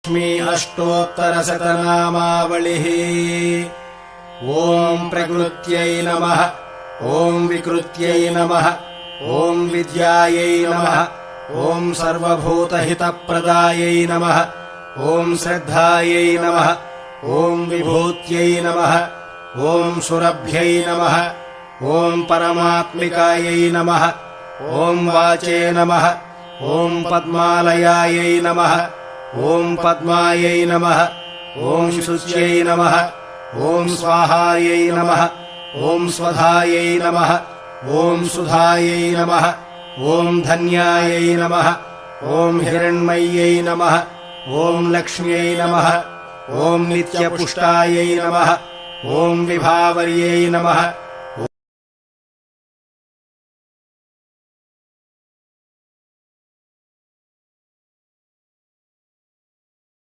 लक्ष्मी अष्टोत्तरशतनामावलिः। ॐ प्रकृत्यै नमः। ॐ विकृत्यै नमः। ॐ विद्यायै नमः। ॐ सर्वभूतहितप्रदायै नमः। ॐ श्रद्धायै नमः। ॐ विभूत्यै नमः। ॐ सुरभ्यै नमः। ॐ परमात्मिकायै नमः। ॐ वाचे नमः। ॐ पद्मालयायै नमः। ॐ पद्मायै नमः। ॐ शुच्यै नमः। ॐ स्वाहायै नमः। ॐ स्वधायै नमः। ॐ सुधायै नमः। ॐ धन्यायै नमः। ॐ हिरण्मय्यै नमः। ॐ लक्ष्म्यै नमः। ॐ नित्यपुष्टायै नमः। ॐ विभावर्यै नमः।